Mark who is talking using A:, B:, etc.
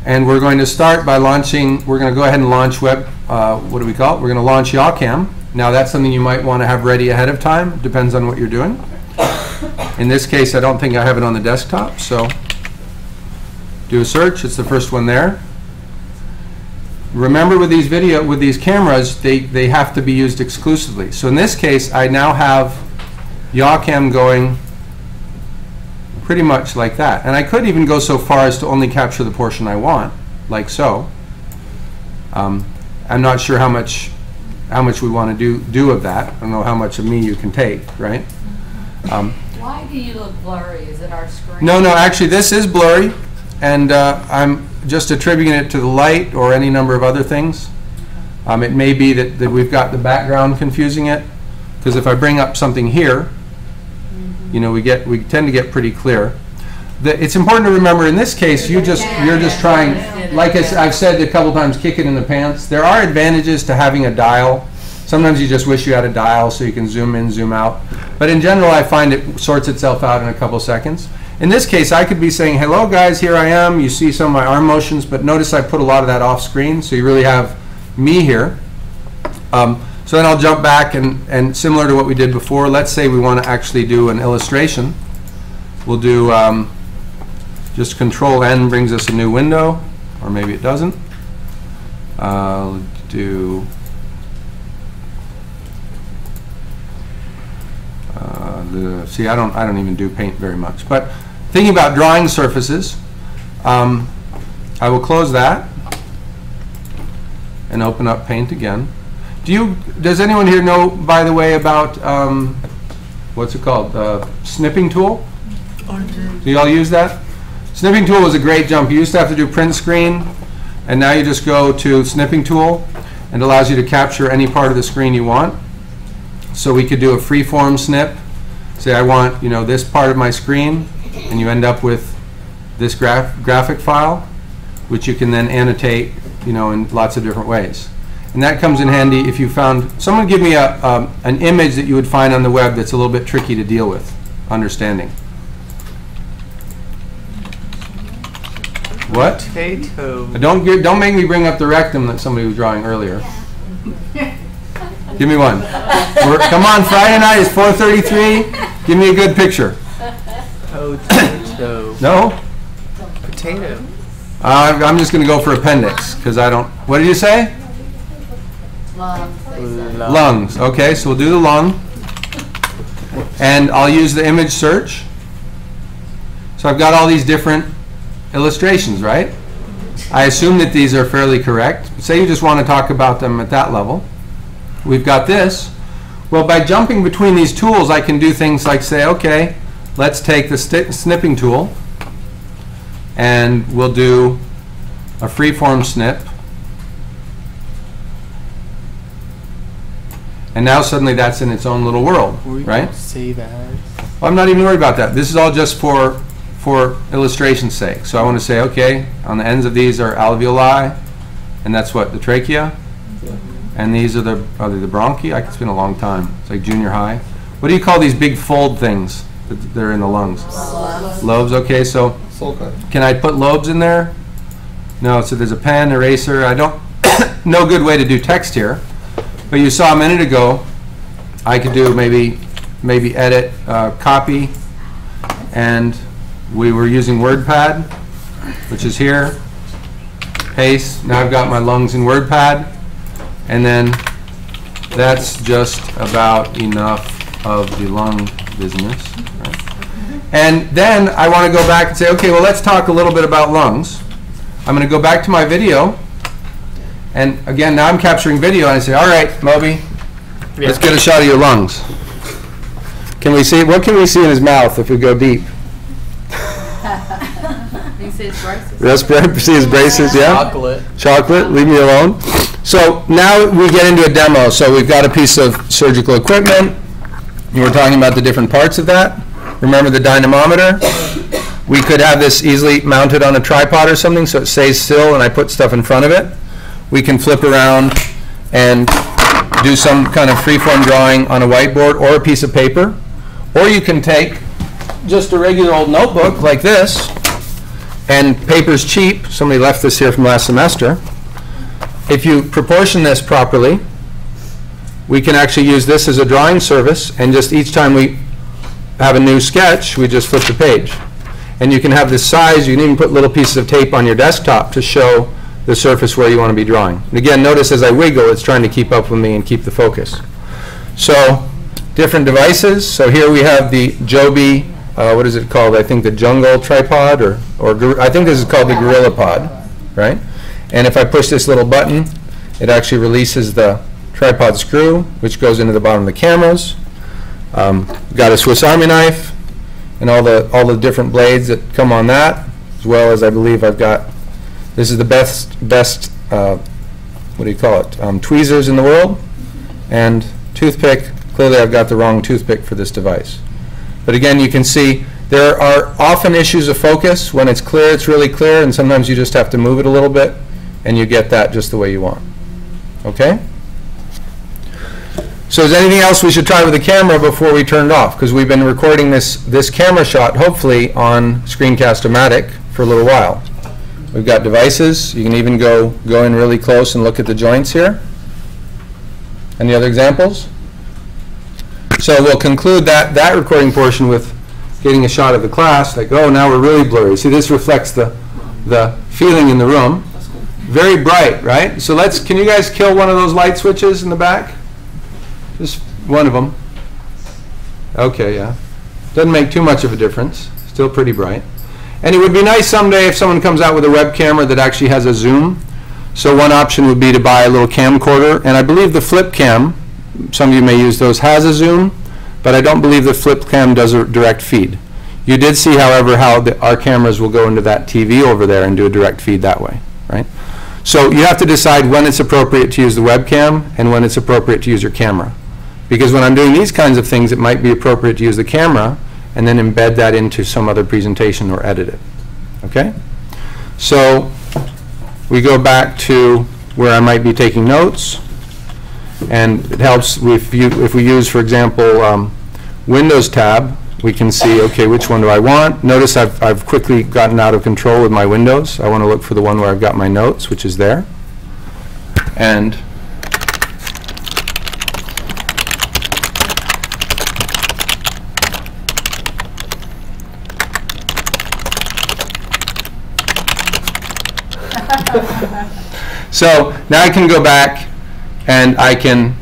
A: And we're going to start by launching, we're going to go ahead and launch web, what do we call it? We're going to launch yawcam. Now that's something you might want to have ready ahead of time. It depends on what you're doing. In this case, I don't think I have it on the desktop, so do a search. It's the first one there. Remember with these cameras, they have to be used exclusively. So in this case, I now have yawcam going pretty much like that. And I could even go so far as to only capture the portion I want, like so. I'm not sure how much we want to do of that. I don't know how much of me you can take, right?
B: Why do you look blurry? Is it our screen?
A: No, actually this is blurry, and I'm just attributing it to the light or any number of other things. It may be that we've got the background confusing it, because if I bring up something here, you know, we tend to get pretty clear. It's important to remember in this case, you're just trying, like I've said a couple times, kick it in the pants. There are advantages to having a dial. Sometimes you just wish you had a dial so you can zoom in, zoom out. But in general, I find it sorts itself out in a couple seconds. In this case, I could be saying, hello guys, here I am. You see some of my arm motions, but notice I put a lot of that off screen, so you really have me here. So then I'll jump back and similar to what we did before, let's say we want to actually do an illustration. We'll do just Control N brings us a new window, or maybe it doesn't. Do see, I don't even do paint very much, but thinking about drawing surfaces, I will close that and open up Paint again. Does anyone here know, by the way, about what's it called? Snipping tool? Do you all use that? Snipping tool was a great jump. You used to have to do print screen, and now you just go to snipping tool, and it allows you to capture any part of the screen you want. So we could do a freeform snip. Say I want, you know, this part of my screen, and you end up with this graphic file, which you can then annotate, you know, in lots of different ways. And that comes in handy if you found, someone give me an image that you would find on the web that's a little bit tricky to deal with, understanding. What?
C: Potato.
A: Don't make me bring up the rectum that somebody was drawing earlier. Give me one. Come on, Friday night, it's 4:33. Give me a good picture.
C: Potato.
A: No?
C: Potato.
A: I'm just going to go for appendix, because I don't, what did you say?
B: Lungs.
A: Lungs. Okay, so we'll do the lung. And I'll use the image search. So I've got all these different illustrations, right? I assume that these are fairly correct. Say you just want to talk about them at that level. We've got this. Well, by jumping between these tools, I can do things like say, okay, let's take the snipping tool, and we'll do a freeform snip. And now suddenly that's in its own little world, right?
C: Save as.
A: Well, I'm not even worried about that. This is all just for illustration's sake. So I want to say, okay, on the ends of these are alveoli, and that's what, the trachea? And these are the bronchi. It's been a long time. It's like junior high. What do you call these big fold things that are in the lungs?
B: Lobes.
A: Lobes, okay, so can I put lobes in there? No, so there's a pen, eraser. I don't, no good way to do text here. But you saw a minute ago, I could do maybe edit, copy, and we were using WordPad, which is here. Paste. Now I've got my lungs in WordPad, and then that's just about enough of the lung business. Right? And then I want to go back and say, okay, well, let's talk a little bit about lungs. I'm going to go back to my video. And again, now I'm capturing video, and I say, all right, Moby, let's get a shot of your lungs. Can we see, what can we see in his mouth if we go deep?
B: You see his braces?
A: Let's see his braces, yeah?
C: Chocolate.
A: Chocolate, leave me alone. So now we get into a demo. So we've got a piece of surgical equipment. We're talking about the different parts of that. Remember the dynamometer? We could have this easily mounted on a tripod or something so it stays still and I put stuff in front of it. We can flip around and do some kind of freeform drawing on a whiteboard or a piece of paper. Or you can take just a regular old notebook like this and paper's cheap. Somebody left this here from last semester. If you proportion this properly, we can actually use this as a drawing service, and just each time we have a new sketch, we just flip the page. And you can have this size. You can even put little pieces of tape on your desktop to show the surface where you want to be drawing. And again, notice as I wiggle, it's trying to keep up with me and keep the focus. So different devices. So here we have the Joby, what is it called? I think the Jungle tripod, or I think this is called the Gorilla Pod, right? And if I push this little button, it actually releases the tripod screw, which goes into the bottom of the cameras. Got a Swiss Army knife, and all the different blades that come on that, as well as I believe I've got, this is the best what do you call it, tweezers in the world, and toothpick. Clearly I've got the wrong toothpick for this device. But again, you can see there are often issues of focus. When it's clear, it's really clear, and sometimes you just have to move it a little bit, and you get that just the way you want. Okay? So is there anything else we should try with the camera before we turn it off? Because we've been recording this camera shot, hopefully, on Screencast-O-Matic for a little while. We've got devices. You can even go in really close and look at the joints here. Any other examples? So we'll conclude that recording portion with getting a shot of the class, like, oh, now we're really blurry. See, this reflects the feeling in the room. Very bright, right? So can you guys kill one of those light switches in the back? Just one of them. Okay, yeah. Doesn't make too much of a difference. Still pretty bright. And it would be nice someday if someone comes out with a web camera that actually has a zoom. So one option would be to buy a little camcorder. And I believe the flip cam, some of you may use those, has a zoom, but I don't believe the flip cam does a direct feed. You did see, however, how our cameras will go into that TV over there and do a direct feed that way, right? So you have to decide when it's appropriate to use the webcam and when it's appropriate to use your camera. Because when I'm doing these kinds of things, it might be appropriate to use the camera and then embed that into some other presentation or edit it. Okay? So we go back to where I might be taking notes. And it helps if we use, for example, Windows tab, we can see, okay, which one do I want? Notice I've quickly gotten out of control with my windows. I want to look for the one where I've got my notes, which is there. And so now I can go back and I can